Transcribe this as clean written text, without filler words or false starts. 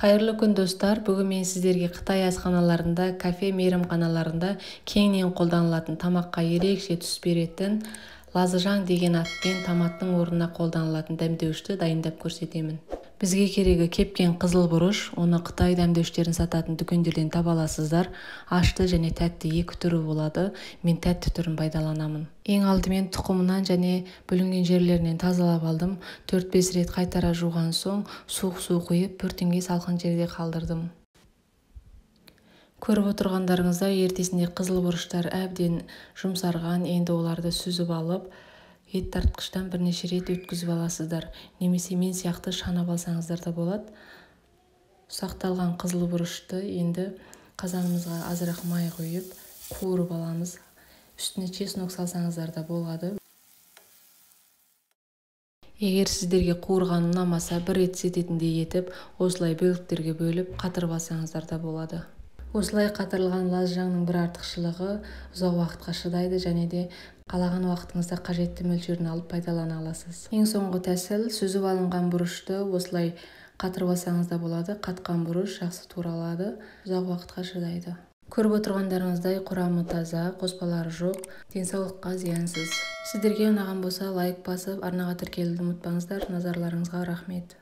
Қайырлы күн достар, бүгін мен сіздерге Қытай асханаларында, кафе мейрамханаларында кеңінен қолданылатын тамаққа ерекше түс беретін лазыжаң деген атпен томаттың орнына қолданылатын дәмдеуішті дайындап көрсетемін. Бізге керегі кепкен қызыл бұрыш, оны Қытай дәмдеуіштерін сататын дүкендерден таба аласыздар. Ашты және тәтті екі түрі болады. Мен тәтті түрін пайдаланамын. Ең алдымен тұқымынан және бүлінген жерлерінен тазалап алдым. 4-5 рет қайтара жуған соң суық су құйып, пүртінге салқын жерде қалдырдым. Көріп отырғандарыңыздай ертесінде қызыл бұрыштар әбден жұмсарған, енді оларды сүзіп алып, ет тартқыштан бірнеше рет өткізіп аласыздар. Немесе мен сияқты шанап алсаңыздар да болады. Ұсақталған қызыл бұрышты енді қазанымызға азырақ май құйып, қуырып аламыз. Үстіне чеснок салсаңыздар да болады. Егер сіздерге қуырған ұнамаса, бір рецепт ретінде етіп, осылай бөліктерге бөліп, қатырып алсаңыздар да болады. Осылай қатырылған лазыжаңның бір артықшылығы ұзақ уақытқа шыдайды және де қалаған уақытыңызда қажетті мөлшерін алып пайдалана аласыз. Ең соңғы тәсіл, сүзіп алынған бұрышты осылай қатырып алсаңыз да болады. Қатқан бұрыш жақсы туралады, ұзақ уақытқа шыдайды. Көріп отырғандарыңыздай құрамы таза, қоспалары жоқ, денсаулыққа зиянсыз. Сіздерге ұнаған болса лайк басып, арнаға тіркелуді ұмытпаңыздар. Назарларыңызға рахмет.